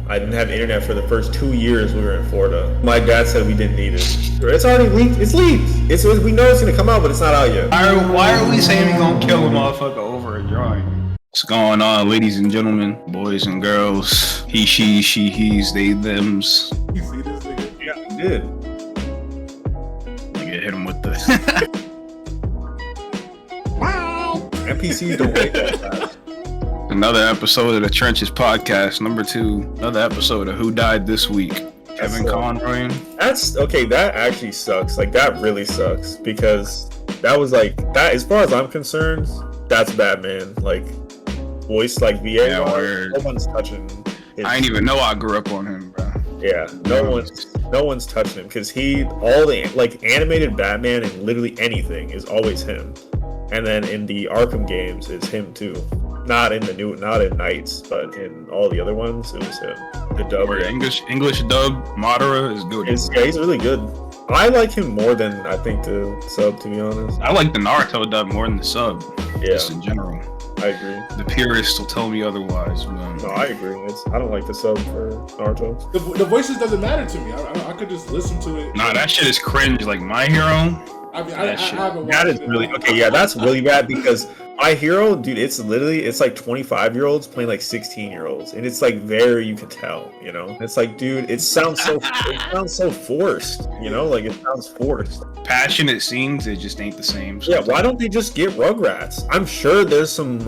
I didn't have internet for the first 2 years we were in Florida. My dad said we didn't need it. It's already leaked. It's leaked. We know it's gonna come out, but it's not out yet. Why are we saying we gonna kill a motherfucker over a drawing? What's going on, ladies and gentlemen, boys and girls, he, she, he's, they, thems? You see this nigga? Yeah, I did. Nigga hit him with the... NPCs don't wake up fast. Another episode of the Trenches Podcast, number 2. Another episode of Who Died This Week. Kevin Conroy. That's okay. That actually sucks. Like, that really sucks because that was like that. As far as I'm concerned, that's Batman. Like, voice like VA. Yeah, no one's touching. I didn't even know I grew up on him, bro. Yeah, no one's touching him because all the like animated Batman and literally anything is always him. And then in the Arkham games, it's him too. Not in Knights, but in all the other ones, it was him. The dub. Or English dub, Madara is good. Yeah, he's really good. I like him more than I think the sub, to be honest. I like the Naruto dub more than the sub. Yeah. Just in general. I agree. The purists will tell me otherwise. No, I agree. I don't like the sub for Naruto. The voices doesn't matter to me. I could just listen to it. Nah, that shit is cringe. Like My Hero. I mean, I haven't watched that is really okay. Yeah, that's really bad because My Hero, dude, it's like 25-year-olds playing like 16-year-olds, and it's like you can tell, you know. It's like, dude, it sounds so forced, you know, like it sounds forced. Passionate scenes, it just ain't the same. Yeah, why don't they just get Rugrats? I'm sure there's some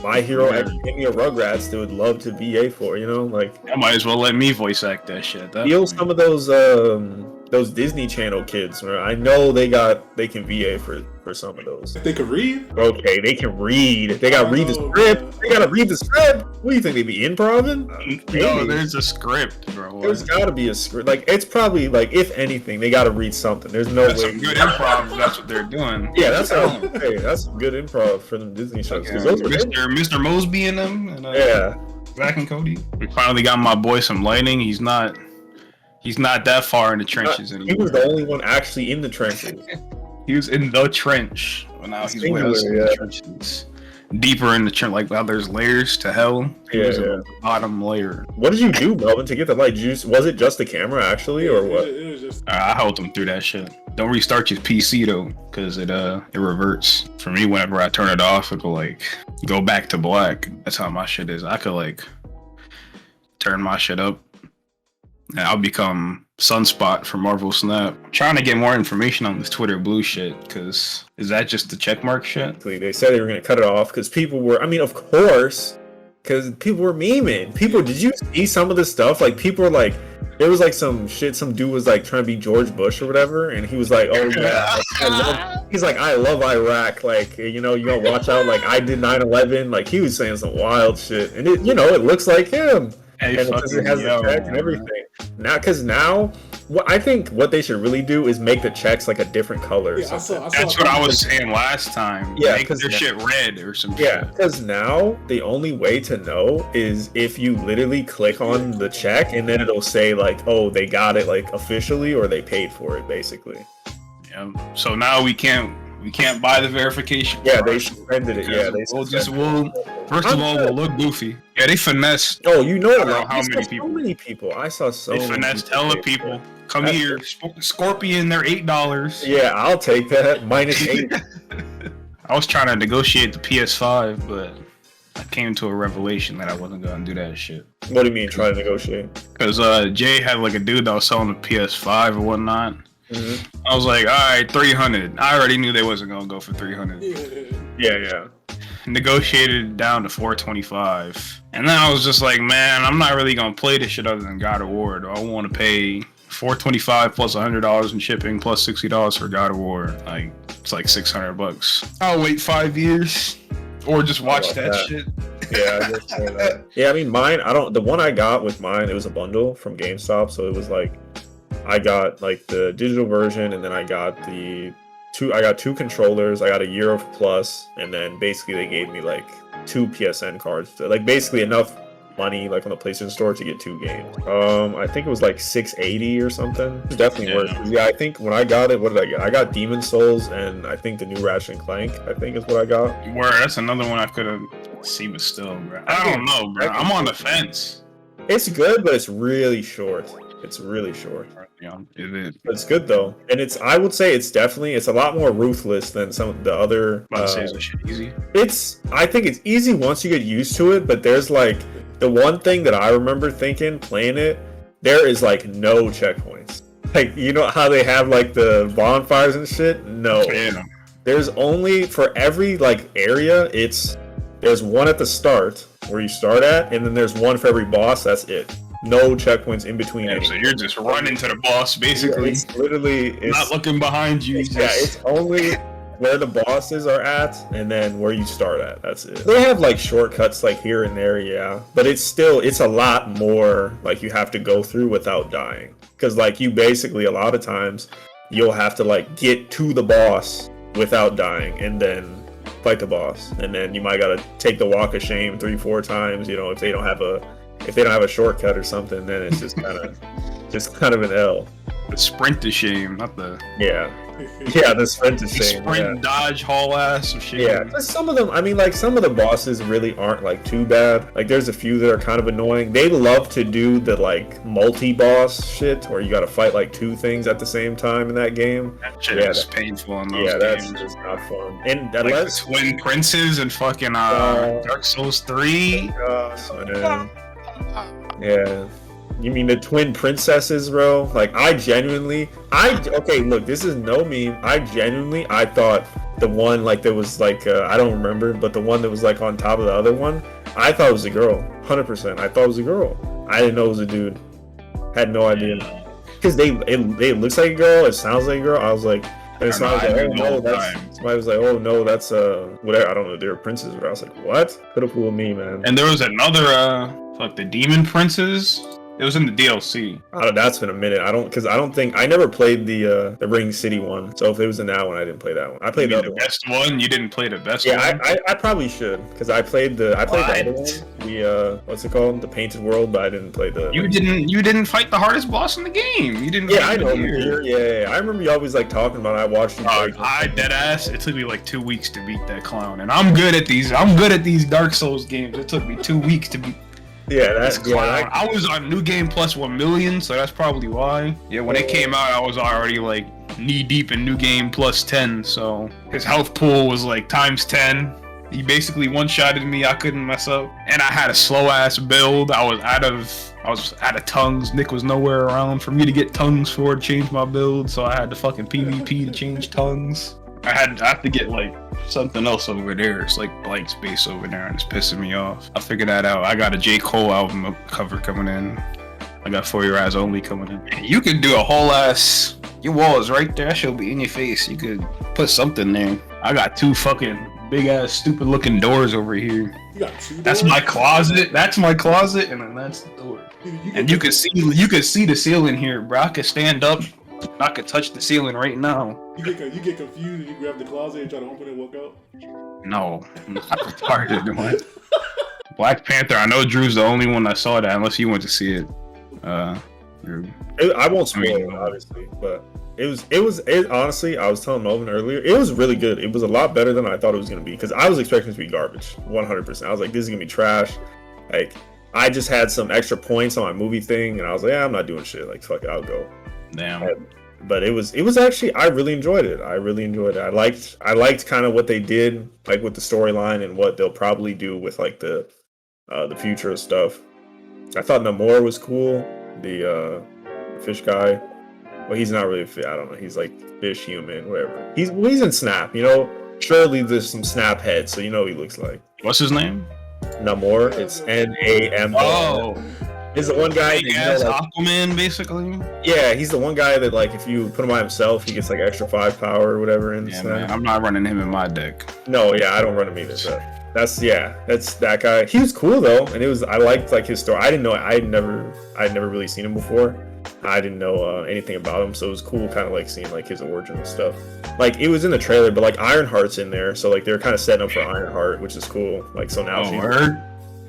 My Hero Academia Rugrats they would love to VA for, you know, like. I might as well let me voice act that shit. Feel some of those Disney Channel kids, where I know they can VA for some of those. If they could read? Okay, they can read. They gotta read the script. Man. They gotta read the script. What do you think, they be improving? No, there's a script, bro. There's gotta be a script. Like, it's probably, like, if anything, they gotta read something. There's no way. Some good improv, that's what they're doing. Yeah, that's some good improv for them Disney shows. Okay. Mr. Mosby in them. And, yeah. Zach and Cody. We finally got my boy some lighting. He's not that far in the trenches anymore. He was the only one actually in the trenches. He was in the trench. Well, now he's with us in the trenches. Deeper in the trench, like how there's layers to hell. He was in the bottom layer. What did you do, Melvin, to get the light juice? Was it just the camera, actually, or what? It was just... I helped him through that shit. Don't restart your PC, though, because it reverts. For me, whenever I turn it off, it'll, like, go back to black. That's how my shit is. I could, like, turn my shit up. And I'll become Sunspot from Marvel Snap. I'm trying to get more information on this Twitter Blue shit, because is that just the checkmark shit? They said they were going to cut it off because people were, I mean, of course, because people were memeing. Did you see some of the stuff? Like, people were like, there was like some shit, some dude was like trying to be George Bush or whatever, and he was like, oh yeah, he's like, I love Iraq, like, you know, you gotta watch out, like, I did 9/11, like, he was saying some wild shit, and it, you know, it looks like him. And it has the check and everything. Now, I think what they should really do is make the checks like a different color. Yeah, that's what I was saying last time. Yeah, make their shit red or some shit. Yeah, because now the only way to know is if you literally click on the check and then it'll say like, oh, they got it like officially or they paid for it, basically. Yeah. So now we can't buy the verification. Yeah, they suspended it. Yeah, First of all, we'll look goofy. Yeah, they finessed. Oh, you know how many people? So many people. I saw so many. They finessed hella people. Come here, Scorpion. They're $8. Yeah, I'll take that. -8. I was trying to negotiate the PS5, but I came to a revelation that I wasn't gonna do that shit. What do you mean, try to negotiate? Because Jay had like a dude that was selling a PS5 or whatnot. Mm-hmm. I was like, all right, 300. I already knew they wasn't gonna go for 300. Yeah. Negotiated down to 425, and then I was just like, man, I'm not really gonna play this shit other than God of War. Do I want to pay 425 plus $100 in shipping plus $60 for God of War? Like, it's like $600. I'll wait 5 years, or just watch that shit. Yeah, I guess so that. Yeah, I mean, mine. The one I got with mine, it was a bundle from GameStop, so it was like, I got like the digital version, and then I got two controllers. I got a year of plus, and then basically they gave me like 2 PSN cards, like basically enough money like on the PlayStation Store to get 2 games. I think it was like $680 or something. It's definitely worth it. Yeah, I think when I got it, what did I get? I got Demon Souls and I think the new Ratchet and Clank, I think is what I got. Where that's another one I could have seen, but still, bro. I don't know, bro. I'm on the fence. It's good, but it's really short. It's really short. Yeah, it is. But it's good though, and I would say it's a lot more ruthless than some of the other. About to say, is that shit easy? I think it's easy once you get used to it, but there's like the one thing that I remember thinking playing it, there is like no checkpoints. Like, you know how they have like the bonfires and shit? No. Yeah. There's only for every like area, there's one at the start where you start at, and then there's one for every boss. That's it. No checkpoints in between. Yeah, so you're just running to the boss, basically. Yeah, it's literally not looking behind you. It's only where the bosses are at, and then where you start at. That's it. They have like shortcuts like here and there, yeah, but it's a lot more like you have to go through without dying, because like you basically a lot of times you'll have to like get to the boss without dying, and then fight the boss, and then you might gotta take the walk of shame 3-4 times. You know, if they don't have a shortcut or something, then it's just kind of an L. The sprint to shame, not the the sprint to shame. Sprint, dodge, haul ass of shame. Yeah, some of them. I mean, like some of the bosses really aren't like too bad. Like there's a few that are kind of annoying. They love to do the like multi-boss shit, where you got to fight like 2 things at the same time in that game. That shit is painful in those games. That's just not fun. And like the twin princes and fucking Dark Souls 3. Yeah. You mean the twin princesses, bro? Like, okay, look, this is no meme. I thought the one, like, that was, like, I don't remember, but the one that was, like, on top of the other one, I thought it was a girl. 100%. I thought it was a girl. I didn't know it was a dude. Had no idea. Because it looks like a girl, it sounds like a girl. I was like, and somebody was like, oh no, that's whatever. I don't know, they're princes. But I was like, what? Could have fooled me, man. And there was another the demon princes. It was in the DLC. That's been a minute. I never played the Ring City one. So if it was in that one, I didn't play that one. I played the other best one. You didn't play the best one. Yeah, I probably should, because I played the other one. The what's it called? The Painted World, but I didn't play the. You didn't fight the hardest boss in the game. You didn't. Yeah, I know. Yeah. I remember you always like talking about it. I watched you. I dead ass. It took me like 2 weeks to beat that clown, and I'm good at these. I'm good at these Dark Souls games. It took me 2 weeks to beat. Yeah, that's clown. I was on New Game Plus 1 million, so that's probably why. Yeah, when it came out, I was already like knee deep in New Game Plus 10, so his health pool was like times 10. He basically one-shotted me. I couldn't mess up, and I had a slow ass build. I was out of tongues. Nick was nowhere around for me to get tongues for to change my build, so I had to fucking PvP to change tongues. I have to get like something else over there. It's like blank space over there, and it's pissing me off. I'll figure that out. I got a J. Cole album cover coming in. I got For Your Eyes Only coming in. You could do a whole ass. Your wall is right there. That should be in your face. You could put something there. I got 2 fucking big ass stupid looking doors over here. You got 2 doors? That's my closet. That's my closet, and then that's the door. And you could see the ceiling here, bro. I could stand up. I could touch the ceiling right now. You get confused and you grab the closet and try to open it and walk out? No, I'm not retarded. Black Panther, I know Drew's the only one that saw that, unless you went to see it. I won't spoil it, obviously, but it honestly, I was telling Melvin earlier, it was really good. It was a lot better than I thought it was going to be, because I was expecting it to be garbage, 100%. I was like, this is going to be trash. Like, I just had some extra points on my movie thing, and I was like, yeah, I'm not doing shit. Like, fuck it, I'll go. Damn. But it was actually, I really enjoyed it. I liked kind of what they did, like with the storyline and what they'll probably do with like the future stuff. I thought Namor was cool. The fish guy. Well, he's not really a fish. I don't know. He's like fish human, whatever. He's in Snap. You know, surely there's some Snap heads, so you know what he looks like. What's his name? Namor. It's Namo. Oh. He's the one guy that, you know, like, Aquaman, basically. Yeah, he's the one guy that, like, if you put him by himself, he gets like extra 5 power or whatever. Yeah, man, I'm not running him in my deck. No, yeah, I don't run him either. So that's that guy. He was cool though, and I liked like his story. I didn't know. I'd never really seen him before. I didn't know anything about him, so it was cool, kind of like seeing like his origin and stuff. Like it was in the trailer, but like Ironheart's in there, so like they're kind of setting up for Ironheart, which is cool. Like so now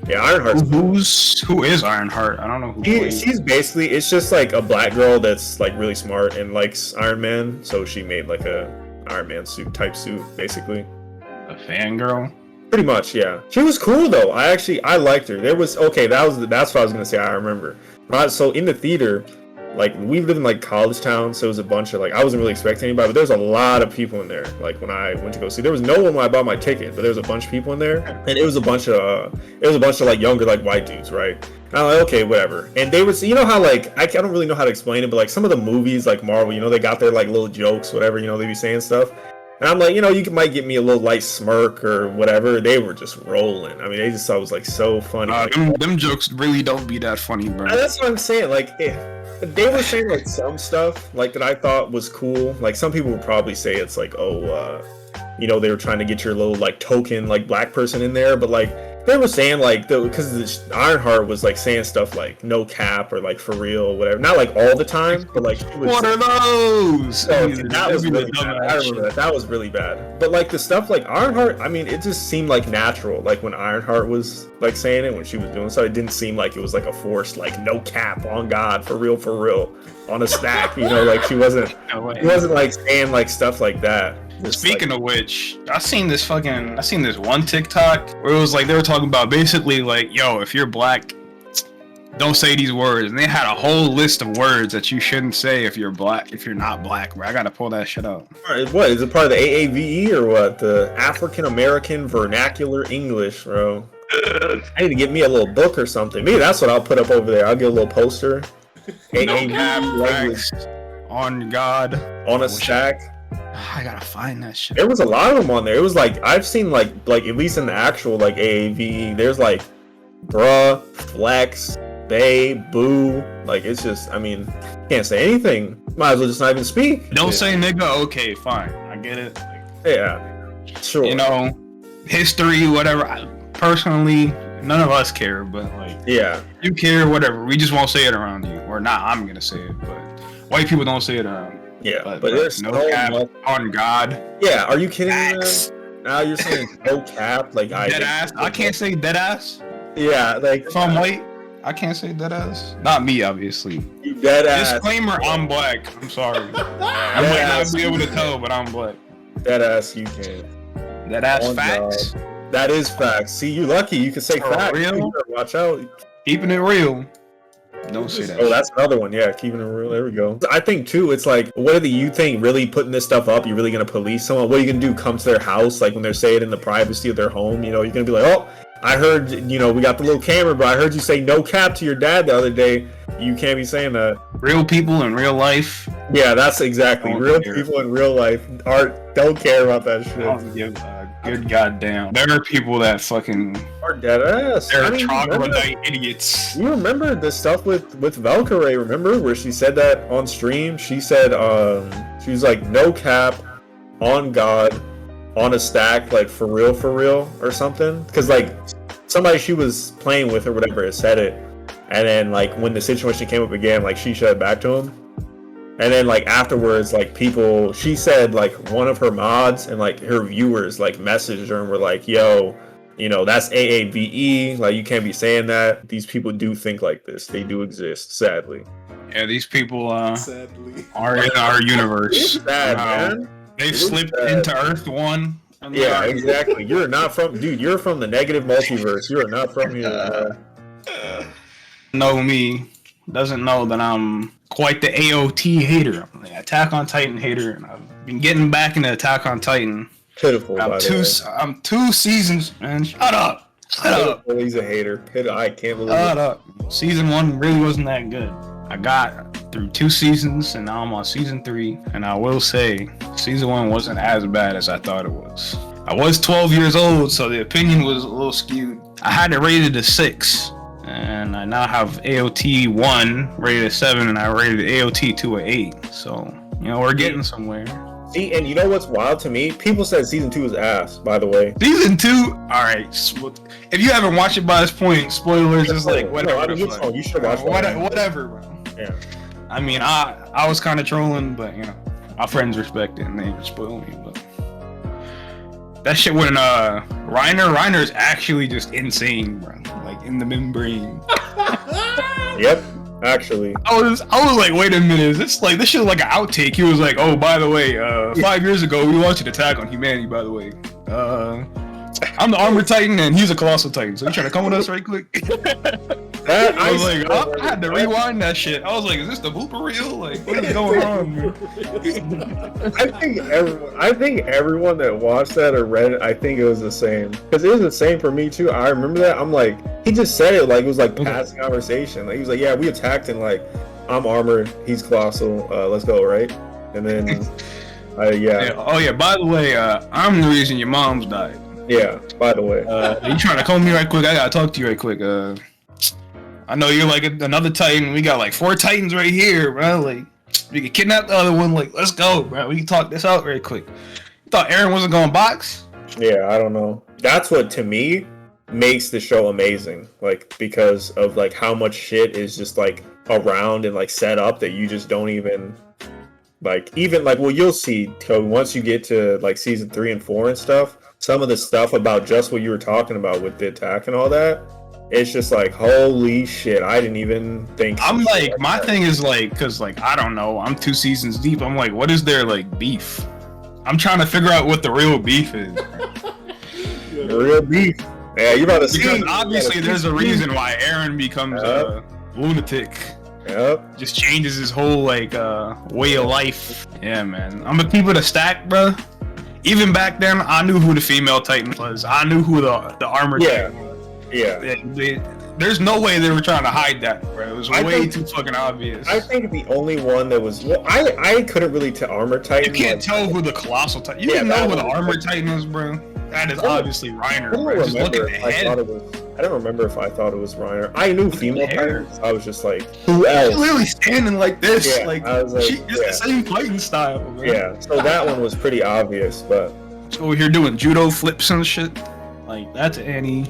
Yeah, Ironheart's who is Ironheart? I don't know who. She's basically, it's just like a black girl that's like really smart and likes Iron Man, so she made like a Iron Man suit, basically. A fangirl? Pretty much, yeah. She was cool though. I liked her. That's what I was gonna say. I remember. So in the theater, like we lived in like college town, so it was a bunch of like I wasn't really expecting anybody, but there was a lot of people in there. Like when I went to go see, there was no one when I bought my ticket, but there was a bunch of people in there, and it was a bunch of like younger like white dudes, right? And I'm like, okay, whatever. And they was, you know how like I don't really know how to explain it, but like some of the movies like Marvel, you know, they got their like little jokes, whatever, you know, they be saying stuff. And I'm like, you know, might get me a little light smirk or whatever. They were just rolling. I mean, they just thought it was like so funny. Them jokes really don't be that funny, bro. That's what I'm saying. Like, they were saying like some stuff like that I thought was cool. Like some people would probably say it's like, you know, they were trying to get your little like token like black person in there, but like they were saying like because Ironheart was like saying stuff like no cap or like for real or whatever. Not like all the time, but like she was. What are those? So, that was really bad. I remember that. That was really bad. But like the stuff like Ironheart, I mean, it just seemed like natural. Like when Ironheart was like saying it when she was doing so, it didn't seem like it was like a forced like no cap on God for real on a stack. You know, like she wasn't like saying like stuff like that. Speaking of which, I seen this one TikTok where it was like they were talking about basically like, yo, if you're black, don't say these words, and they had a whole list of words that you shouldn't say if you're not black, bro. I gotta pull that shit out. What is it, part of the AAVE or what? The African American Vernacular English, bro. I need to get me a little book or something. Maybe that's what I'll put up over there. I'll get a little poster. On God. On a stack. I gotta find that shit. There was a lot of them on there. It was like I've seen like at least in the actual like AAVE, there's like bruh, flex, bae, boo. Like it's just, I mean, can't say anything. Might as well just not even speak. Don't say nigga. Okay, fine. I get it. Yeah, sure. You know, history, whatever. Personally, none of us care, but like, yeah, you care, whatever. We just won't say it around you, or not. I'm gonna say it, but white people don't say it around. Yeah, but there's no cap on God. Yeah, are you kidding me, man? Now you're saying no cap, like dead ass. I can't say dead ass. Yeah, like if I'm white, I can't say dead ass. Not me, obviously. You dead ass. Disclaimer: I'm black. I'm sorry. I might not be able to tell, but I'm black. Dead ass, you can. Dead ass facts. God. That is facts. See, you lucky. You can say facts. Real? Watch out. Keeping it real. Don't say that. Oh, that's another one. Yeah, keeping it real. There we go. I think too, it's like, what do you think? Really putting this stuff up? You're really gonna police someone? What are you gonna do? Come to their house, like when they're saying it in the privacy of their home? You know, you're gonna be like, oh, I heard, you know, we got the little camera, but I heard you say no cap to your dad the other day. You can't be saying that. Real people in real life. Yeah, that's exactly. Real people in real life don't care about that shit. Don't give a good goddamn. There are people that fucking are dead ass. They're troglodyte idiots. You remember the stuff with Valkyrie? Remember where she said that on stream? She said, she was like, no cap, on God, on a stack, like for real, or something. Because like somebody she was playing with or whatever had said it, and then like when the situation came up again, like she said it back to him. And then like afterwards, like people, she said like one of her mods and like her viewers like messaged her and were like, yo, you know, that's AAVE, like you can't be saying that. These people do think like this. They do exist, sadly. Yeah, these people sadly are in our universe. It's bad, man. They've slipped into Earth 1. Yeah, exactly. You're not from, dude, you're from the negative multiverse. You are not from here. Know me, doesn't know that I'm quite the AOT hater. I'm the Attack on Titan hater, and I've been getting back into Attack on Titan. Pitiful. I'm 2 seasons, man. Shut up. He's a hater. I can't believe Shut up. Season 1 really wasn't that good. I got through 2 seasons, and now I'm on season 3. And I will say, season 1 wasn't as bad as I thought it was. I was 12 years old, so the opinion was a little skewed. I had it rated a 6. And I now have AOT 1 rated a 7, and I rated AOT 2 a 8. So, you know, we're getting somewhere. See, and you know what's wild to me? People said season 2 is ass, by the way. Season 2? Alright. If you haven't watched it by this point, spoilers, just like, whatever. No, you should watch it. Whatever, bro. Yeah. I mean, I was kind of trolling, but, you know, my friends respect it, and they spoil me, but... That shit when Reiner's actually just insane, bro. Like in the membrane. Yep, actually. I was like, wait a minute, is this shit like an outtake? He was like, oh, by the way, 5 years ago we launched an attack on humanity, by the way. I'm the armor titan and he's a colossal titan. So you trying to come with us right quick? I was like, I had to rewind that shit. I was like, is this the blooper reel? Like, what is going on, man? I think everyone that watched that or read it, I think it was the same. Because it was the same for me too. I remember that. I'm like, he just said it like it was like passing conversation. Like he was like, yeah, we attacked and like, I'm armored, he's colossal. Let's go, right? And then, yeah. Oh yeah. By the way, I'm the reason your mom's died. Yeah. By the way, you trying to call me right quick? I gotta talk to you right quick. I know you're like another Titan. We got like 4 Titans right here, bro. Like, we can kidnap the other one. Like, let's go, bro. We can talk this out right quick. You thought Eren wasn't going to box? Yeah, I don't know. That's what, to me, makes the show amazing. Like, because of, like, how much shit is just, like, around and, like, set up that you just don't even, like, well, you'll see, once you get to, like, season 3 and 4 and stuff, some of the stuff about just what you were talking about with the attack and all that, it's just like, holy shit, I didn't even think. I'm like, my thing is like, because like, I don't know, I'm 2 seasons deep. I'm like, what is their like beef? I'm trying to figure out what the real beef is. The real beef. Yeah, you're about to see. Because obviously there's a reason why Eren becomes a lunatic. Yep. Just changes his whole like way of life. Yeah, man. I'm gonna keep it a stack, bro. Even back then, I knew who the female Titan was. I knew who the armor Titan was. Yeah. There's no way they were trying to hide that, bro. It was way too fucking obvious. I think the only one that was, well, I couldn't really tell armor Titan. You can't tell who the colossal Titan. You didn't know who the armor Titan was, bro. That is obviously Reiner. Bro. Just look at the head. I don't remember if I thought it was Reiner. I knew female Titans. I was just like, who else? She's literally standing like this, yeah, like, I was like it's the same fighting style, bro. Yeah. So that one was pretty obvious, but over here doing judo flips and shit. Like that's Annie.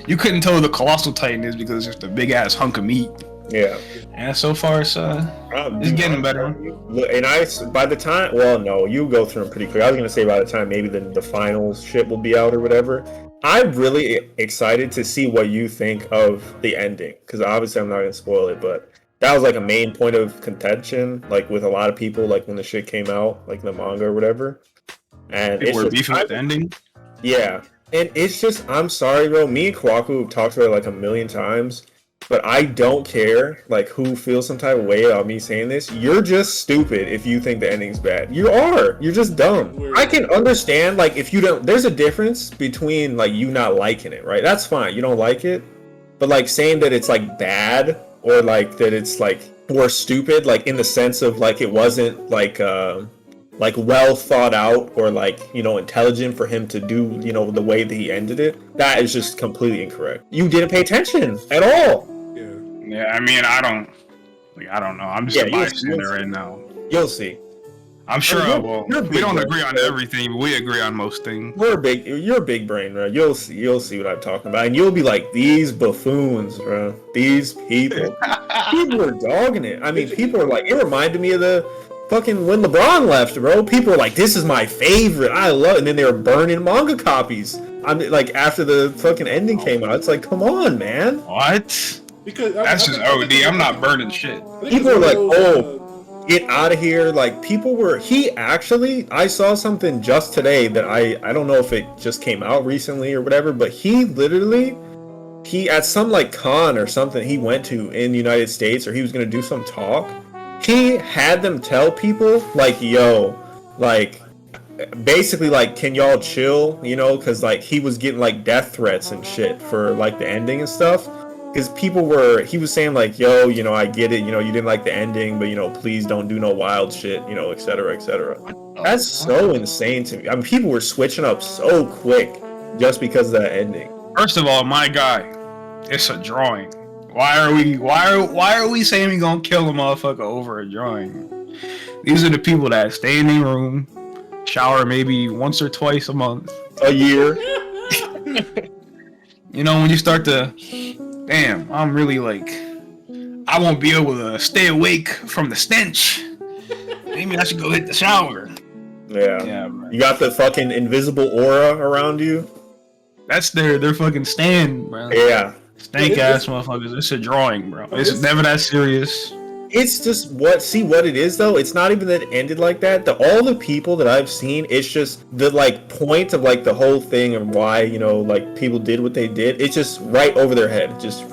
You couldn't tell who the colossal Titan is because it's just a big ass hunk of meat. Yeah. And so far it's getting better. And by the time, well, no, you go through them pretty quick. I was gonna say by the time maybe the final shit will be out or whatever. I'm really excited to see what you think of the ending because obviously I'm not gonna spoil it, but that was like a main point of contention, like with a lot of people, like when the shit came out, like the manga or whatever. And people were beefing with the ending. Yeah. And it's just, I'm sorry, bro. Me and Kwaku have talked about it like a million times, but I don't care, like, who feels some type of way about me saying this. You're just stupid if you think the ending's bad. You are. You're just dumb. I can understand, like, if you don't, there's a difference between, like, you not liking it, right? That's fine. You don't like it. But, like, saying that it's, like, bad or, like, that it's, like, or stupid, like, in the sense of, like, it wasn't, like well thought out or like, you know, intelligent for him to do, you know, the way that he ended it. That is just completely incorrect. You didn't pay attention at all. Yeah, I mean, I don't know. I'm just a bystander right now. You'll see. I'm sure I will. We don't agree on everything, but we agree on most things. You're a big brain, right? You'll see what I'm talking about. And you'll be like, these buffoons, bro. These people. People are dogging it. I mean, people are like, it reminded me of the fucking when LeBron left, bro. People were like, this is my favorite. I love it. And then they were burning manga copies. I'm like, after the fucking ending came out, it's like, come on, man. What? Because that's just OD. I'm not burning shit. People were like, oh, get out of here. Like, people were, I saw something just today that I don't know if it just came out recently or whatever, but he at some like con or something he went to in the United States, or he was going to do some talk. He had them tell people, like, yo, like, basically, like, can y'all chill, you know, because, like, he was getting, like, death threats and shit for, like, the ending and stuff, because he was saying, like, yo, you know, I get it, you know, you didn't like the ending, but, you know, please don't do no wild shit, you know, etc., etc. That's so insane to me. I mean, people were switching up so quick just because of that ending. First of all, my guy, it's a drawing. Why are we saying we gonna kill a motherfucker over a drawing? These are the people that stay in their room, shower maybe once or twice a month. A year. You know, when you start to, damn, I'm really like, I won't be able to stay awake from the stench. Maybe I should go hit the shower. Yeah, bro. You got the fucking invisible aura around you? That's their fucking stand, bro. Yeah. Stank ass motherfuckers. It's a drawing, bro. It's never that serious. It's just what it is though. It's not even that it ended like that. All the people that I've seen, it's just the like point of like the whole thing and why, you know, like people did what they did. It's just right over their head. Just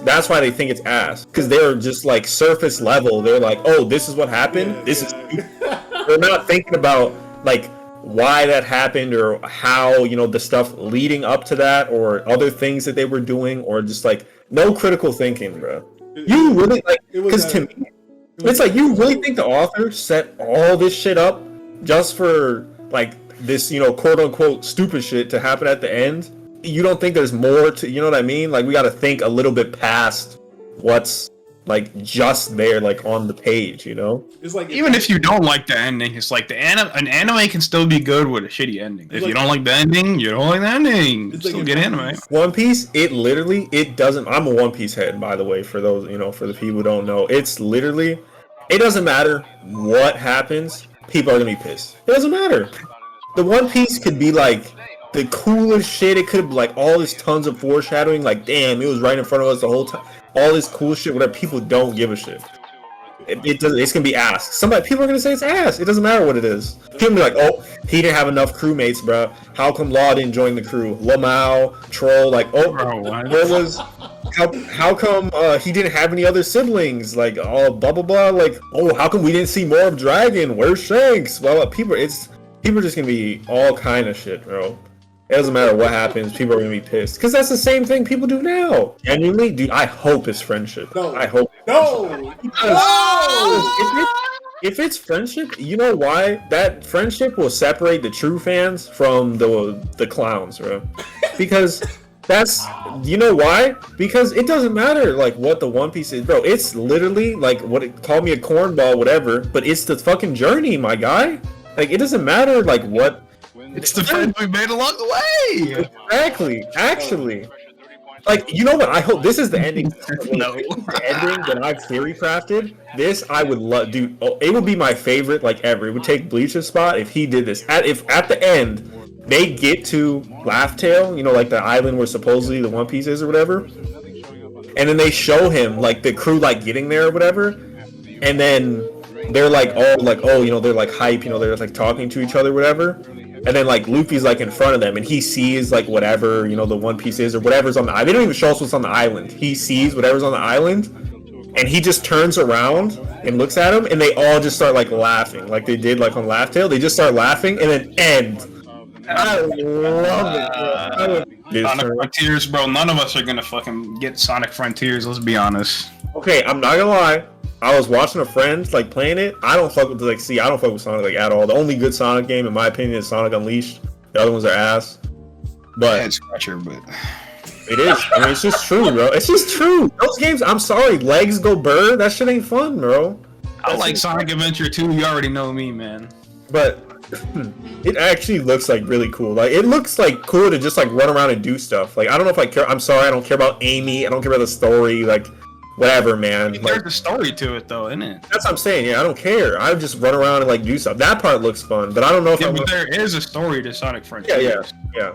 that's why they think it's ass. Because they're just like surface level. They're like, oh, this is what happened. They're not thinking about like why that happened or how, you know, the stuff leading up to that or other things that they were doing or just like no critical thinking, bro. You really like, because to me, it's like you really think the author set all this shit up just for like this, you know, quote unquote stupid shit to happen at the end? You don't think there's more to, you know what I mean? Like we got to think a little bit past what's like just there, like on the page, you know? It's like even if you don't like the ending, it's like an anime can still be good with a shitty ending. If you don't like the ending, you don't like the ending. It's still good anime. One Piece, it doesn't. I'm a One Piece head, by the way, for those, you know, for the people who don't know. It's literally, it doesn't matter what happens, people are gonna be pissed. It doesn't matter. The One Piece could be like the coolest shit. It could be like all this tons of foreshadowing, like damn, it was right in front of us the whole time. All this cool shit, whatever. People don't give a shit. It doesn't. It's gonna be ass. People are gonna say it's ass. It doesn't matter what it is. People be like, oh, he didn't have enough crewmates, bro. How come Law didn't join the crew? Lamau, Troll, like, oh, where was? How come he didn't have any other siblings? Like, oh, blah blah blah. Like, oh, how come we didn't see more of Dragon? Where's Shanks? Well, people are just gonna be all kind of shit, bro. It doesn't matter what happens, people are gonna be pissed. Because that's the same thing people do now. Genuinely, dude, I hope it's friendship. No. I hope. No! If it's friendship, you know why? That friendship will separate the true fans from the clowns, bro. Because you know why? Because it doesn't matter like what the One Piece is, bro. It's literally like call me a cornball, whatever, but it's the fucking journey, my guy. Like it doesn't matter like what. It's the friends we made along the way. Exactly. Actually, like you know what? I hope this is the ending. No. The ending that I've theory crafted. This I would love, dude. Oh, it would be my favorite like ever. It would take Bleach's spot if he did this. If at the end they get to Laugh Tale, you know, like the island where supposedly the One Piece is or whatever, and then they show him like the crew like getting there or whatever, and then they're like oh you know they're like hype, you know they're like talking to each other or whatever. And then like Luffy's like in front of them and he sees like whatever, you know, the One Piece is or whatever's on the island. They don't even show us what's on the island. He sees whatever's on the island and he just turns around and looks at him and they all just start like laughing like they did like on Laugh Tale. They just start laughing and then end. I love it, bro. Sonic Frontiers, bro. None of us are gonna fucking get Sonic Frontiers, let's be honest. Okay, I'm not gonna lie. I was watching a friend like playing it. I don't fuck with Sonic like at all. The only good Sonic game in my opinion is Sonic Unleashed. The other ones are ass. But Head scratcher, but it is. I mean, it's just true, bro. It's just true. Those games, I'm sorry, legs go burr. That shit ain't fun, bro. I like Sonic Adventure 2. You already know me, man. But it actually looks like really cool. Like it looks like cool to just like run around and do stuff. Like I don't know if I care. I'm sorry, I don't care about Amy. I don't care about the story. Like. Whatever, man. There's a story to it, though, isn't it? That's what I'm saying. Yeah, I don't care. I just run around and like do stuff. That part looks fun, but I don't know if but there is a story to Sonic Frontiers. Yeah.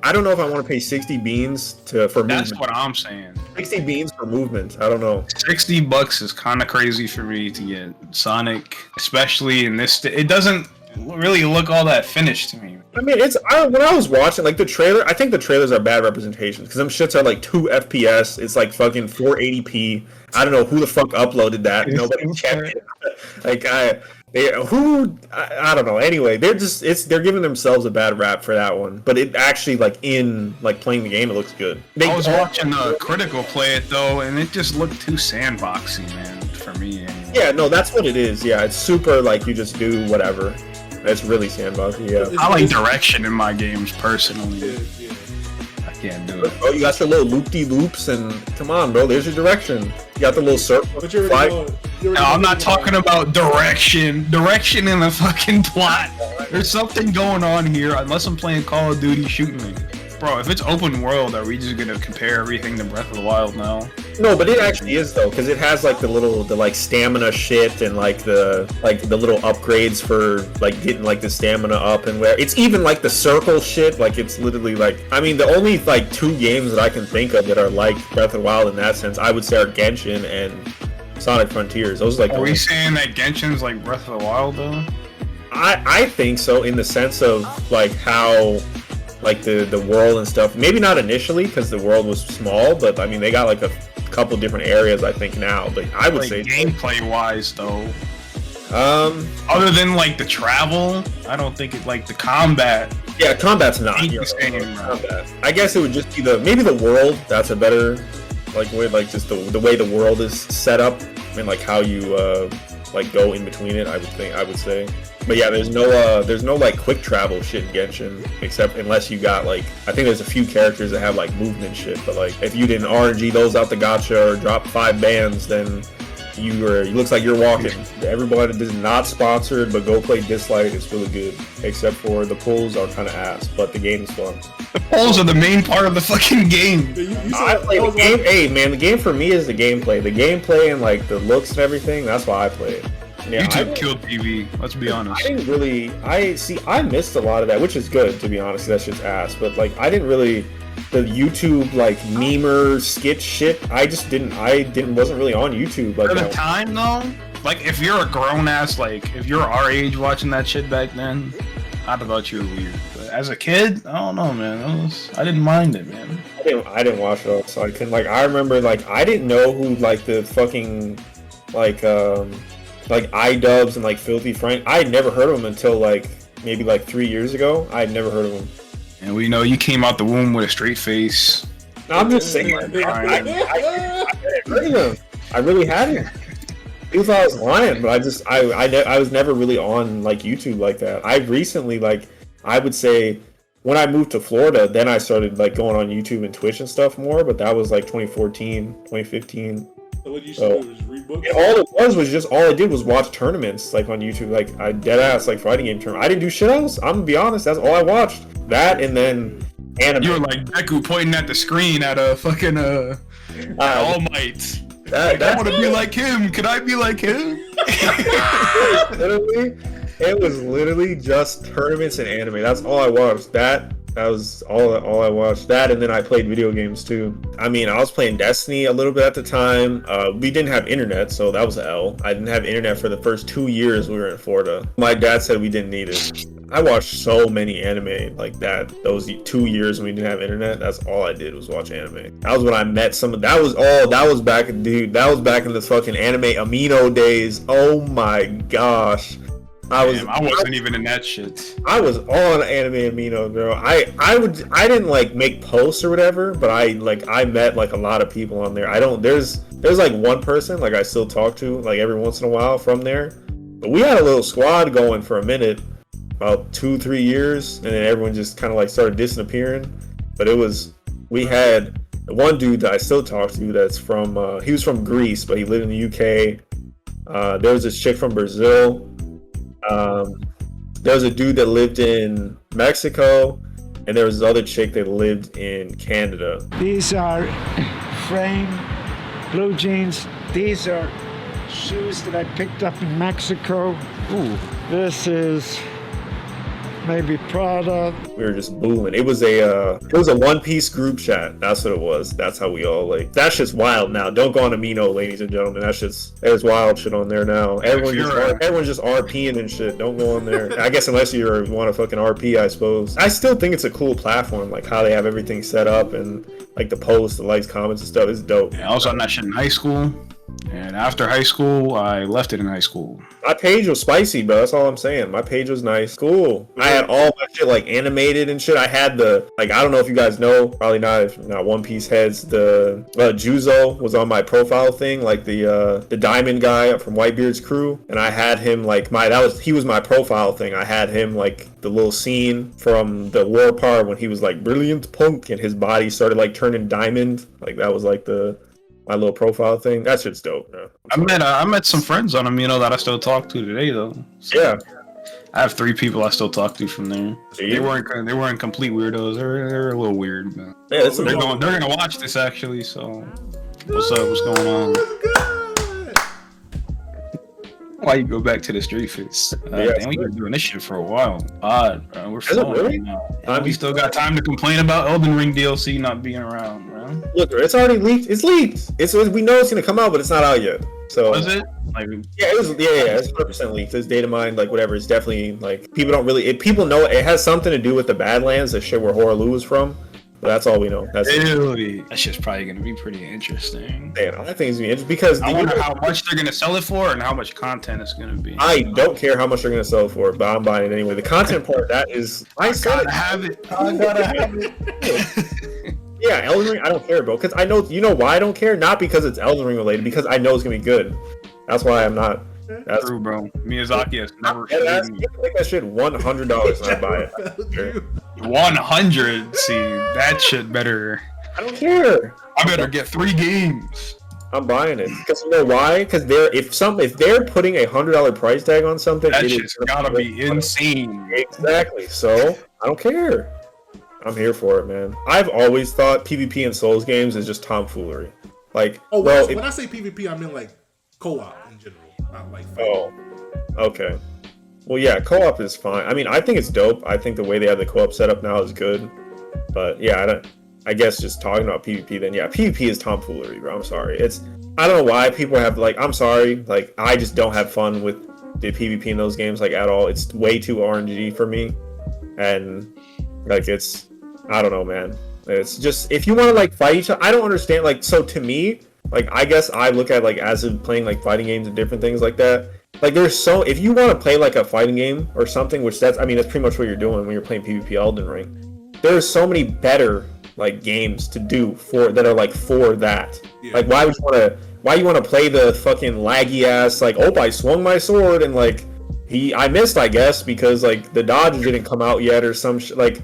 I don't know if I want to pay 60 beans for movement. That's what I'm saying. 60 beans for movement. I don't know. $60 is kind of crazy for me to get Sonic, especially in this. It doesn't really look all that finished to me. I mean, when I was watching like the trailer, I think the trailers are bad representations because them shits are like 2 FPS. It's like fucking 480p. I don't know who the fuck uploaded that. Nobody checked it. Like I don't know. Anyway, they're giving themselves a bad rap for that one. But it actually like in like playing the game, it looks good. I was watching Critical play it though, and it just looked too sandboxy, man, for me. Anyway. Yeah, no, that's what it is. Yeah, it's super like you just do whatever. It's really sandboxy, yeah. I like direction in my games personally. I can't do it. Oh, you got your little loop-de-loops and come on, bro. There's your direction. You got the little circle. No, I'm not talking about direction. Direction in the fucking plot. There's something going on here. Unless I'm playing Call of Duty shooting me. Bro, if it's open world, are we just gonna compare everything to Breath of the Wild now? No, but it actually is though, because it has like the like stamina shit and like the little upgrades for like getting like the stamina up and where it's even like the circle shit. Like it's literally like I mean the only like 2 games that I can think of that are like Breath of the Wild in that sense I would say are Genshin and Sonic Frontiers. Those are like. Are we saying that Genshin's like Breath of the Wild though? I think so, in the sense of like how like the world and stuff. Maybe not initially because the world was small, but I mean they got like a couple different areas I think now. But I would like say gameplay wise though. Other than like the travel, I don't think it like the combat. Yeah, combat's not Ain't the same, combat. I guess it would just be maybe the world. That's a better like way, like just the way the world is set up and like how you like go in between it. I would say. But yeah, there's no like quick travel shit in Genshin, except unless you got like, I think there's a few characters that have like movement shit, but like if you didn't RNG those out the gacha or drop 5 bands, then it looks like you're walking. Everybody is not sponsored, but go play Dislight. It's really good, except for the pulls are kind of ass, but the game is fun. The pulls are the main part of the fucking game. I play the game. Hey man, the game for me is the gameplay. The gameplay and like the looks and everything. That's why I play it. Yeah, YouTube killed TV. Let's be honest. I didn't really. I missed a lot of that, which is good to be honest. That shit's ass. But like, I didn't really. The YouTube like memer skit shit. I wasn't really on YouTube. Like at the time though, like if you're a grown ass, like if you're our age watching that shit back then, I'd have thought you were weird. But as a kid, I don't know, man. I didn't mind it, man. I didn't watch it all, so I couldn't. Like I remember, like I didn't know who like the fucking like iDubbbz and like Filthy Frank. I had never heard of him until like maybe like 3 years ago. I had never heard of him. And we know you came out the womb with a straight face. No, I'm just saying. I hadn't heard of him. I really hadn't. People thought I was lying, but I was never really on like YouTube like that. I recently, like I would say, when I moved to Florida, then I started like going on YouTube and Twitch and stuff more. But that was like 2014, 2015. So what you said was read books? All I did was watch tournaments like on YouTube. Like I dead ass like fighting game tournament. I didn't do shit else. I'm gonna be honest. That's all I watched. That and then anime. You were like Deku pointing at the screen at a fucking All Might. I want to be like him. Can I be like him? It was literally just tournaments and anime. That's all I watched. That was all I watched. That and then I played video games too. I mean, I was playing Destiny a little bit at the time. We didn't have internet, so that was an L. I didn't have internet for the first 2 years we were in Florida. My dad said we didn't need it. I watched so many anime like that. Those 2 years when we didn't have internet, that's all I did was watch anime. That was when I met that was back in the fucking anime amino days. Oh my gosh. I wasn't even in that shit. I was on anime amino, bro. I didn't like make posts or whatever, but I met like a lot of people on there. There's like one person like I still talk to like every once in a while from there. But we had a little squad going for a minute, about 2-3 years, and then everyone just kind of like started disappearing. But we had one dude that I still talk to that's from he was from Greece, but he lived in the UK. There was this chick from Brazil. There was a dude that lived in Mexico, and there was this other chick that lived in Canada. These are frame blue jeans. These are shoes that I picked up in Mexico. Ooh. This is maybe Prada. We were just booming. It was a One Piece group chat. That's what it was. That's how we all like. That shit's wild now. Don't go on Amino, ladies and gentlemen. There's wild shit on there now. Everyone's just RPing and shit. Don't go on there. I guess unless you want to fucking RP, I suppose. I still think it's a cool platform. Like how they have everything set up and like the posts, the likes, comments, and stuff. It's dope. Yeah, I was on that shit in high school. And after high school, I left it in high school. My page was spicy, bro. That's all I'm saying. My page was nice. Cool. I had all my shit like animated and shit. I had I don't know if you guys know, probably not if not One Piece heads, the Juzo was on my profile thing, like the diamond guy from Whitebeard's crew. And I had him like he was my profile thing. I had him like the little scene from the war part when he was like brilliant punk and his body started like turning diamond. Like that was like my little profile thing. That shit's dope, man. I met some friends on Amino that I still talk to today though. So yeah. I have 3 people I still talk to from there. They weren't complete weirdos. They're a little weird, man. Yeah, they're gonna watch this actually, so what's up? What's going on? Why you go back to the street face? Damn, we've been doing this shit for a while. We're flowing really? right now. We still got time to complain about Elden Ring DLC not being around, man. Look, it's already leaked. It's leaked. We know it's gonna come out, but it's not out yet. So Was it? Like, yeah, it was. Yeah, it's 100% leaked. It's data mined, like whatever. It's definitely like people don't really. People know it has something to do with the Badlands, the shit where Horaloo is from. But that's all we know. That's really? That shit's probably gonna be pretty interesting. I think it's interesting because I wonder how much they're gonna sell it for and how much content it's gonna be. I don't care how much they're gonna sell it for, but I'm buying it anyway. The content part that is, I gotta have it. I gotta have it. Yeah, Elden Ring, I don't care, bro. Because I know, you know why I don't care? Not because it's Elden Ring related, because I know it's gonna be good. That's why I'm not. That's true, bro. Miyazaki has never that's, showed me. make that shit $100 and I buy it. Sure. 100. See, that shit better. I don't care. I better get 3 games. I'm buying it because you know why? Because if they're putting $100 price tag on something, That shit's gotta be insane. Exactly. So I don't care. I'm here for it, man. I've always thought PvP in Souls games is just tomfoolery. Like, Oh, well, when I say PvP, I mean like co-op in general, not like fighting. Oh, okay. Well, yeah, co-op is fine. I mean, I think it's dope. I think the way they have the co-op set up now is good. But yeah, I guess just talking about PvP, then yeah, PvP is tomfoolery, bro. I'm sorry. I don't know why people have I'm sorry. Like, I just don't have fun with the PvP in those games like at all. It's way too RNG for me, and like I don't know, man. It's just if you want to like fight each other, I don't understand. Like, so to me, like I guess I look at like as of playing like fighting games and different things like that. Like if you want to play like a fighting game or something, which that's pretty much what you're doing when you're playing PvP Elden Ring. There's so many better like games to do that are like for that. Yeah. Like why you want to play the fucking laggy ass like, oh, I swung my sword and like I missed, I guess, because like the dodge didn't come out yet or some like,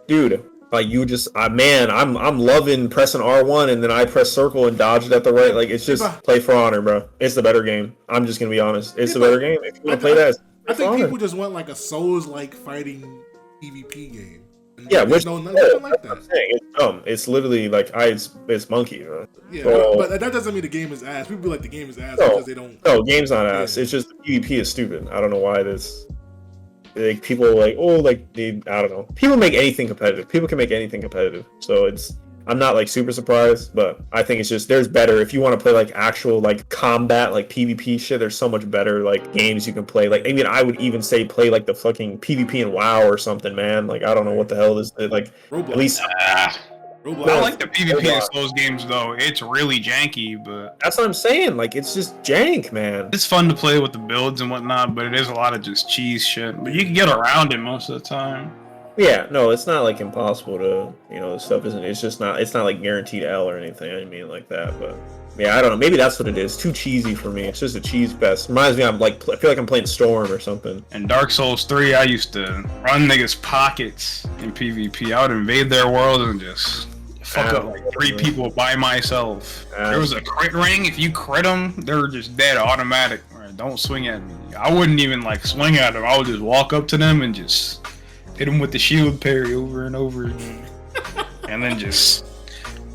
dude, like you just man, I'm loving pressing R1 and then I press circle and dodge it at the right. Like it's just play for honor, bro. It's the better game. I'm just gonna be honest. It's the better game. If you want to play that, I think people just want like a Souls like fighting PvP game. Yeah, which nothing like that. It's dumb. It's literally like it's monkey, bro. Yeah, but that doesn't mean the game is ass. People be like the game is ass because they don't. No, game's not ass. It's just the PvP is stupid. I don't know why this. Like people are like, oh, like I don't know. People make anything competitive. People can make anything competitive. So I'm not like super surprised, but I think it's just there's better if you want to play like actual like combat like PvP shit. There's so much better like games you can play. Like I would even say play like the fucking PvP in WoW or something, man. Like I don't know what the hell this is. Like Roblox. At least. Roblox. I like the PvP in those games though. It's really janky, but that's what I'm saying. Like it's just jank, man. It's fun to play with the builds and whatnot, but it is a lot of just cheese shit. But you can get around it most of the time. Yeah, no, it's not like impossible to, the stuff isn't. It's not like guaranteed L or anything. I mean like that, but yeah, I don't know. Maybe that's what it is. Too cheesy for me. It's just a cheese fest. Reminds me, I feel like I'm playing Storm or something. In Dark Souls 3, I used to run niggas' pockets in PvP. I would invade their world and just fuck up like 3 people by myself. There was a crit ring. If you crit them, they're just dead automatic. Right, don't swing at me. I wouldn't even like swing at them. I would just walk up to them and just hit them with the shield parry over and over again. And then just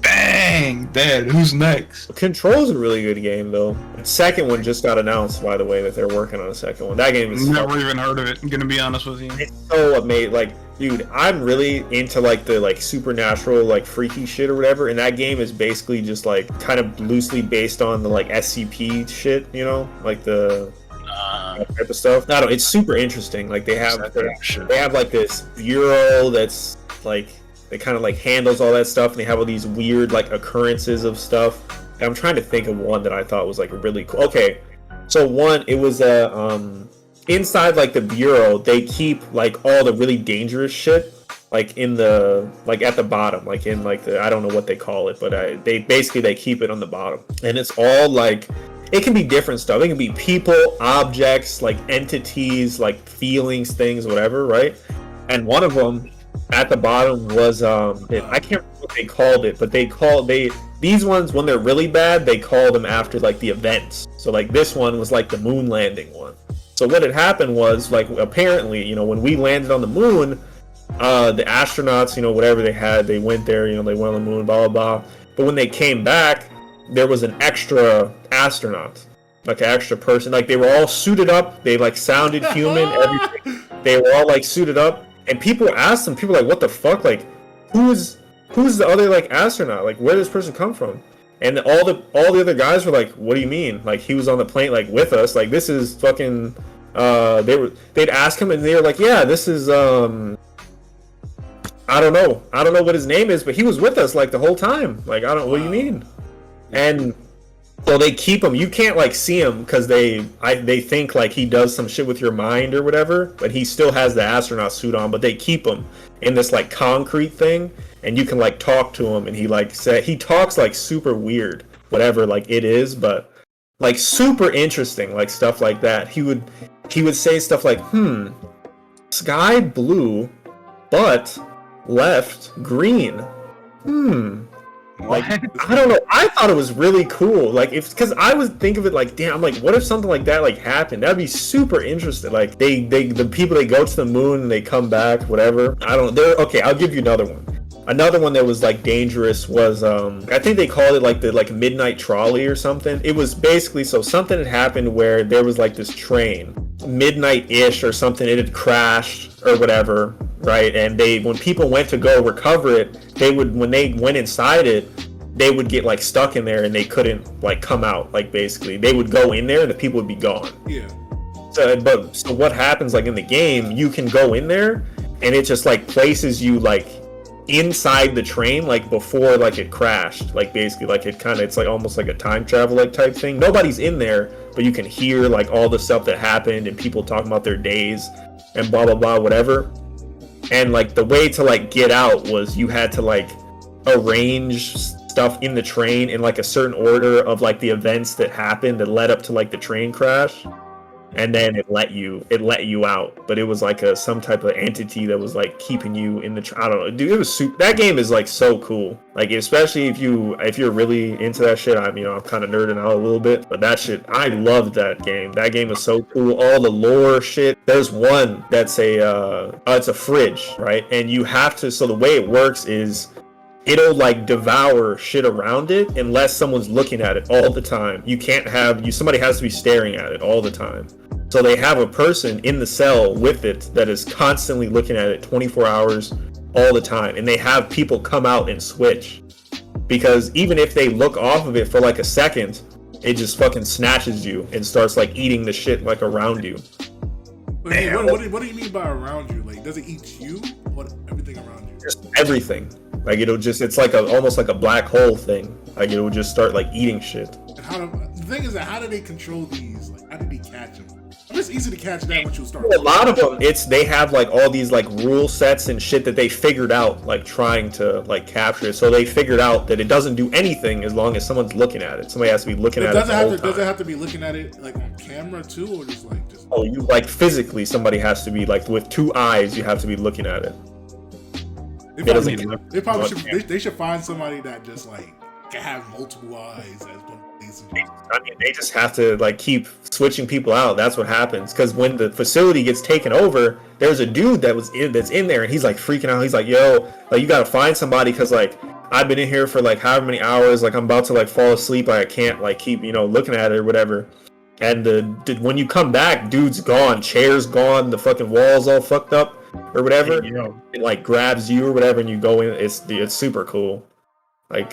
bang, dead. Who's next? Control's a really good game though. The second one just got announced, by the way, that they're working on a second one. That game is never even heard of it. I'm gonna be honest with you. It's so amazing. Like, dude, I'm really into like the like supernatural, like freaky shit or whatever, and that game is basically just like kind of loosely based on the like SCP shit, like the type of stuff. No, it's super interesting. Like they have like this bureau that's like they kind of like handles all that stuff, and they have all these weird like occurrences of stuff. And I'm trying to think of one that I thought was like really cool. Okay, so one, it was inside like the bureau, they keep like all the really dangerous shit like in the like at the bottom, like in like the I don't know what they call it, but they keep it on the bottom, and it's all like it can be different stuff. It can be people, objects, like entities, like feelings, things, whatever, right? And one of them at the bottom was I can't remember what they called it, but these ones when they're really bad, they call them after like the events. So like this one was like the moon landing one. So what had happened was like apparently, when we landed on the moon, the astronauts, whatever they had, they went there, they went on the moon, blah blah blah. But when they came back, there was an extra astronaut, like an extra person. Like they were all suited up. They like sounded human. Everything. They were all like suited up. And people asked them, what the fuck? Like, who's the other like astronaut? Like, where did this person come from? And all the other guys were like, "What do you mean? Like he was on the plane like with us? Like this is fucking." They'd ask him and they were like, "Yeah, this is I don't know what his name is, but he was with us like the whole time. Like I don't. What do you mean?" And so they keep him. You can't like see him because they think like he does some shit with your mind or whatever, but he still has the astronaut suit on. But they keep him in this like concrete thing, and you can like talk to him, and he talks like super weird, whatever like it is, but like super interesting, like stuff like that. He would say stuff like, sky blue, but left green. Like I don't know. I thought it was really cool. Like because I would think of it like, damn, like what if something like that like happened? That'd be super interesting. Like the people, they go to the moon and they come back, whatever. I don't. Okay. I'll give you another one. Another one that was like dangerous was I think they called it like the midnight trolley or something. It was basically, so something had happened where there was like this train midnight-ish or something. It had crashed or whatever, right? And when people went to go recover it, when they went inside it, they would get like stuck in there and they couldn't like come out. Like basically they would go in there and the people would be gone. Yeah. So what happens like in the game, you can go in there and it just like places you like inside the train like before like it crashed. Like basically like it's like almost like a time travel like type thing. Nobody's in there, but you can hear like all the stuff that happened and people talking about their days and blah blah blah whatever. And like the way to like get out was you had to like arrange stuff in the train in like a certain order of like the events that happened that led up to like the train crash, and then it let you out. But it was like some type of entity that was like keeping you in the I don't know, dude. It was that game is like so cool. Like especially if you're really into that shit. I'm kind of nerding out a little bit, but that shit, I loved that game. That game is so cool. All the lore shit. There's one that's it's a fridge, right? And you have to. So the way it works is, it'll like devour shit around it unless someone's looking at it all the time. You can't somebody has to be staring at it all the time. So they have a person in the cell with it that is constantly looking at it 24 hours all the time. And they have people come out and switch. Because even if they look off of it for like a second, it just fucking snatches you and starts like eating the shit like around you. What do you mean by around you? Like, does it eat you or everything around you? Just everything. Like it's like almost like a black hole thing. Like it will just start like eating shit. The thing is that how do they control these? Like how do they catch them? It's easy to catch that once you start. A lot of them, they have like all these like rule sets and shit that they figured out, like trying to like capture it. So they figured out that it doesn't do anything as long as someone's looking at it. Somebody has to be looking at it. Does it have to be looking at it like on camera too, or just? Oh, you like physically, somebody has to be like with two eyes. You have to be looking at it. They should find somebody that just like can have multiple eyes as one place. I mean, they just have to like keep switching people out. That's what happens. Because when the facility gets taken over, there's a dude that's in there, and he's like freaking out. He's like, "Yo, like you gotta find somebody, because like I've been in here for like however many hours. Like I'm about to like fall asleep. Like I can't like keep looking at it or whatever." And when you come back, dude's gone, chair's gone, the fucking wall's all fucked up or whatever. It like grabs you or whatever, and you go in. It's super cool. Like,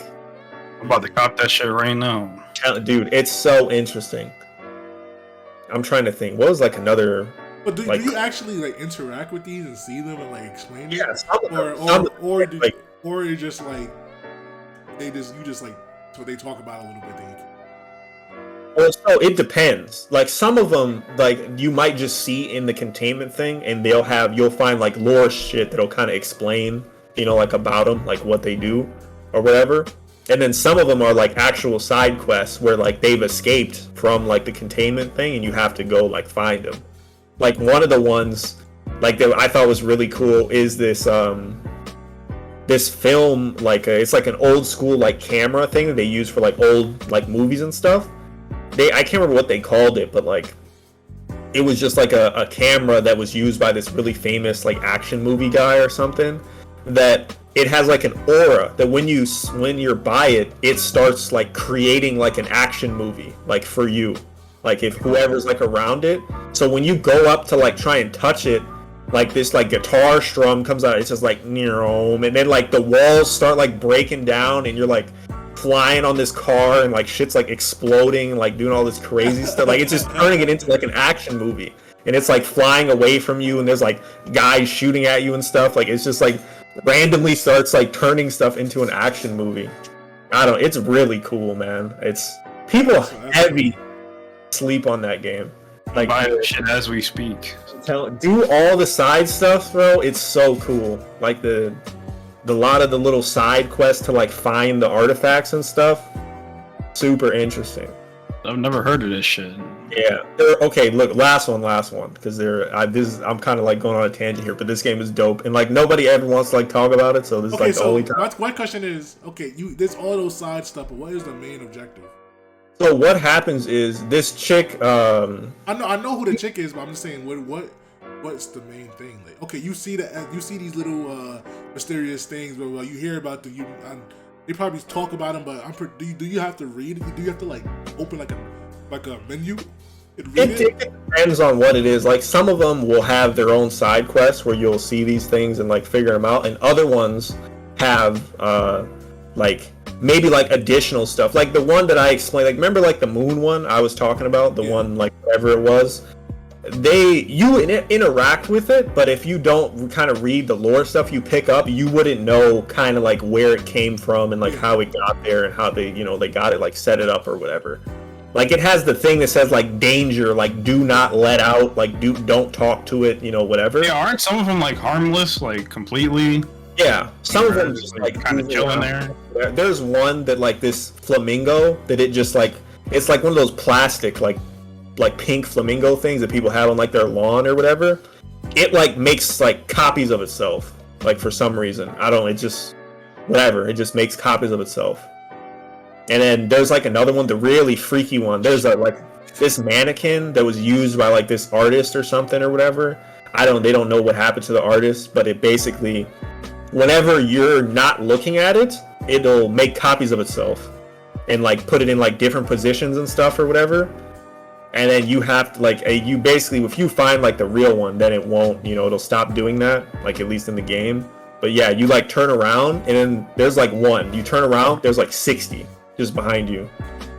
I'm about to cop that shit right now. Dude, it's so interesting. I'm trying to think. What was like another? But do you actually like interact with these and see them and like explain it? Yeah, or you're just like you just like so they talk about a little bit. Well, so it depends. Like some of them, like you might just see in the containment thing, and you'll find like lore shit that'll kind of explain, like about them, like what they do or whatever. And then some of them are like actual side quests where like they've escaped from like the containment thing, and you have to go like find them. Like one of the ones, like that I thought was really cool is this film, like it's like an old school like camera thing that they use for like old like movies and stuff. I can't remember what they called it, but like it was just like a camera that was used by this really famous like action movie guy or something, that it has like an aura that when you're by it, it starts like creating like an action movie like for you, like if whoever's like around it. So when you go up to like try and touch it, like this like guitar strum comes out, it's just like and then like the walls start like breaking down, and you're like flying on this car and like shit's like exploding and like doing all this crazy stuff. Like it's just turning it into like an action movie. And it's like flying away from you and there's like guys shooting at you and stuff. Like it's just like randomly starts like turning stuff into an action movie. It's really cool, man. It's people heavy sleep on that game. Like buying shit as we speak. Do all the side stuff, bro. It's so cool. Like the lot of the little side quests to like find the artifacts and stuff. Super interesting. I've never heard of this shit. Yeah. Okay, look, last one, because I'm kind of like going on a tangent here, but this game is dope, and like nobody ever wants to like talk about it, so this is like the only time. My question is, okay, there's all those side stuff, but what is the main objective? So what happens is this chick. I know who the chick is, but I'm just saying, what's the main thing? Like, okay, you see these little mysterious things, but you hear about they probably talk about them, but do you have to read it? Do you have to like open like a menu? It depends on what it is. Like some of them will have their own side quests where you'll see these things and like figure them out, and other ones have like maybe like additional stuff. Like the one that I explained, like remember like the moon one I was talking about, the one like whatever it was. You interact with it, but if you don't kind of read the lore stuff you pick up, you wouldn't know kind of like where it came from and like how it got there and how they got it like set it up or whatever. Like it has the thing that says like danger, like do not let out, like don't talk to it, whatever. Yeah, aren't some of them like harmless, like completely? Yeah, some of them just like kind of chilling there. There's one that like this flamingo that it just like it's like one of those plastic like pink flamingo things that people have on like their lawn or whatever. It like makes like copies of itself, like for some reason. It just whatever. It just makes copies of itself. And then there's like another one, the really freaky one. There's like this mannequin that was used by like this artist or something or whatever. They don't know what happened to the artist, but it basically, whenever you're not looking at it, it'll make copies of itself and like put it in like different positions and stuff or whatever. And then you have to like, you basically, if you find like the real one, then it won't, it'll stop doing that, like at least in the game. But yeah, you like turn around and then there's like one, you turn around, there's like 60 just behind you.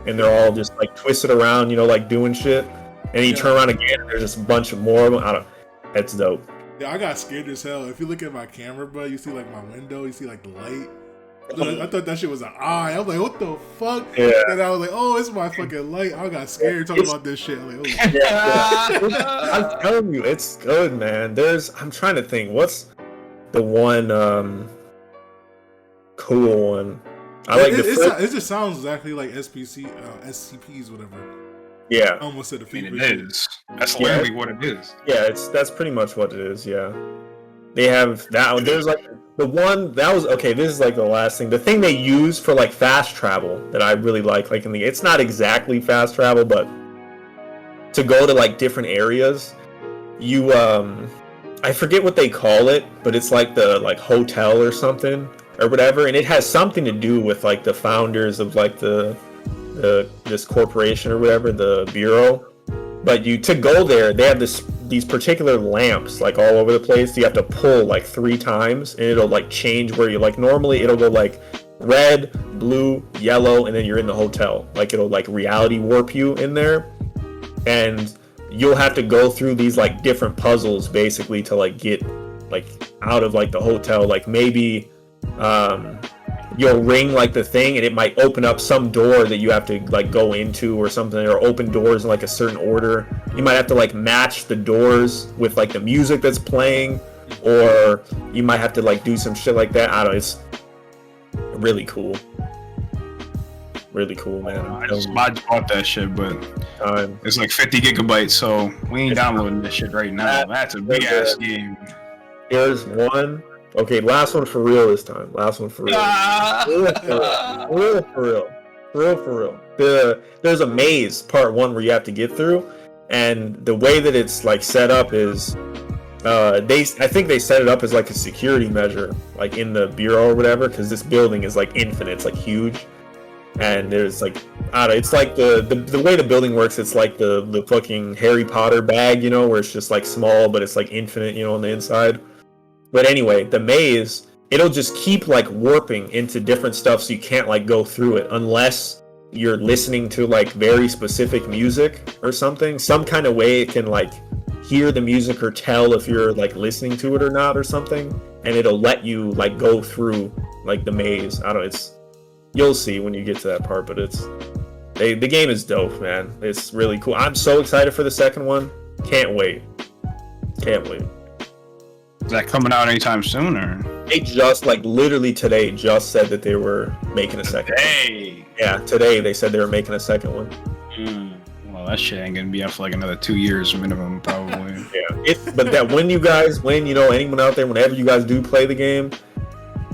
And they're all just like twisted around, like doing shit. And then you turn around again and there's just a bunch of more of them. That's dope. Yeah, I got scared as hell. If you look at my camera, bro, you see like my window, you see like the light. I thought that shit was an eye. I was like, what the fuck? Yeah. And I was like, oh, it's my fucking light. I got scared talking about this shit. I'm like, oh. I'm telling you, it's good, man. I'm trying to think, what's the one cool one? It just sounds exactly like SCPs, whatever. Yeah. I almost said it is. That's literally what it is. Yeah, that's pretty much what it is, yeah. They have that one. There's like the one that was okay. This is like the last thing. The thing they use for like fast travel that I really like it's not exactly fast travel, but to go to like different areas, you I forget what they call it, but it's like the like hotel or something or whatever, and it has something to do with like the founders of like this corporation or whatever, the bureau. But to go there, they have these particular lamps like all over the place. You have to pull like 3 times and it'll like change where you like normally it'll go like red, blue, yellow, and then you're in the hotel. Like it'll like reality warp you in there. And you'll have to go through these like different puzzles basically to like get like out of like the hotel. Like maybe you'll ring like the thing and it might open up some door that you have to like go into or something, or open doors in like a certain order. You might have to like match the doors with like the music that's playing, or you might have to like do some shit like that. I don't know, it's really cool. Really cool, man. I just bought that shit, but it's like 50 gigabytes, so we ain't downloading this shit right now. That's a big ass game. Here's one. Okay, last one for real this time. Last one for real. For real. There's a maze, part 1, where you have to get through, and the way that it's like set up is, I think they set it up as like a security measure, like in the bureau or whatever, because this building is like infinite, it's like huge, and there's like, I don't know, it's like the way the building works, it's like the fucking Harry Potter bag, where it's just like small, but it's like infinite, on the inside. But anyway, the maze, it'll just keep like warping into different stuff, so you can't like go through it unless you're listening to like very specific music or something. Some kind of way it can like hear the music or tell if you're like listening to it or not or something, and it'll let you like go through like the maze. I don't. It's you'll see when you get to that part, but the game is dope, man. It's really cool. I'm so excited for the second one. Can't wait. Can't wait. Is that coming out anytime soon, or? They just like literally today just said that they were making a second. Hey. Yeah, today they said they were making a second one. Well, that shit ain't gonna be out for like another 2 years minimum, probably. Yeah. But that when anyone out there, whenever you guys do play the game,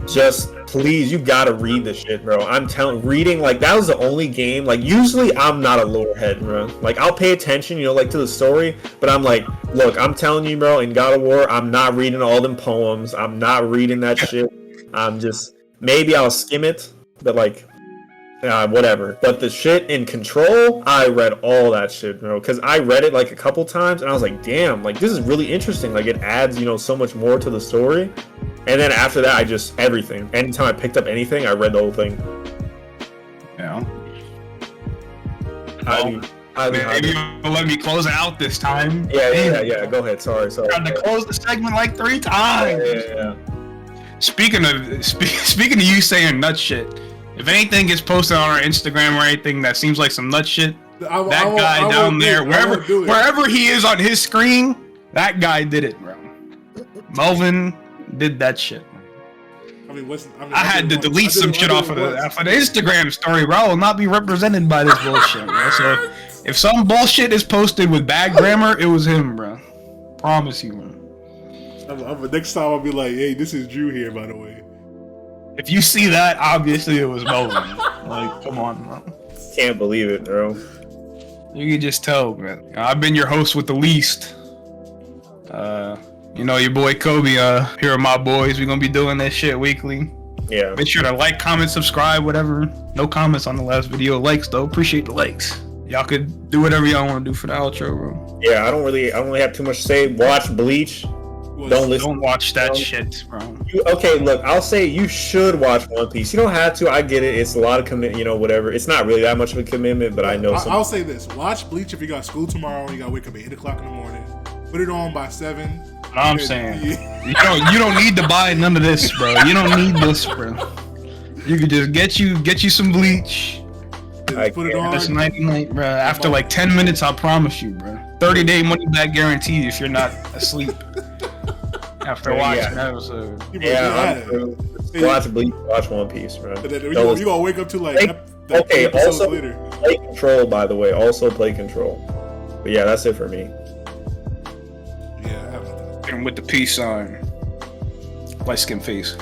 just please, you gotta read the shit, bro. I'm telling, reading, like, that was the only game, like, usually I'm not a lore head, bro. Like, I'll pay attention, like, to the story, but I'm like, look, I'm telling you, bro, in God of War, I'm not reading all them poems. I'm not reading that shit. I'm just, maybe I'll skim it, but, like, whatever. But the shit in Control, I read all that shit, bro, because I read it, like, a couple times, and I was like, damn, like, this is really interesting. Like, it adds, so much more to the story. And then after that, everything. Anytime I picked up anything, I read the whole thing. Yeah. Maybe you'll let me close it out this time. Yeah. Go ahead. Sorry. Tried to close the segment like 3 times. Yeah. Speaking of you saying nut shit, if anything gets posted on our Instagram or anything that seems like some nut shit, that guy down there, wherever he is on his screen, that guy did it, bro. Melvin did that shit. I had to delete some shit off of the Instagram story, bro. I will not be represented by this bullshit, bro. So if some bullshit is posted with bad grammar, it was him, bro. Promise you, man. Next time I'll be like, hey, this is Drew here, by the way. If you see that, obviously it was Melvin. Like, come on, bro. Can't believe it, bro. You can just tell, man. I've been your host with the least. Your boy Kobe, here are my boys. We're gonna be doing this shit weekly. Yeah. Make sure to like, comment, subscribe, whatever. No comments on the last video. Likes though. Appreciate the likes. Y'all could do whatever y'all want to do for the outro, bro. Yeah, I don't really have too much to say. Watch Bleach. Don't watch that shit, bro. Okay, look, I'll say you should watch One Piece. You don't have to. I get it. It's a lot of commitment, whatever. It's not really that much of a commitment, but I know. I'll say this: watch Bleach if you got school tomorrow. You gotta wake up at 8 o'clock in the morning. Put it on by 7. I'm saying you don't need to buy none of this, bro. You don't need this, bro. You could just get you some Bleach. Put it on. That's night, bro. After like 10 minutes, I promise you, bro. 30-day money back guarantee if you're not asleep after watching that episode. Watch Bleach, watch One Piece, bro. You gonna wake up to like also later. Play Control, by the way. Also play Control. But yeah, that's it for me. And with the peace sign, light skin face.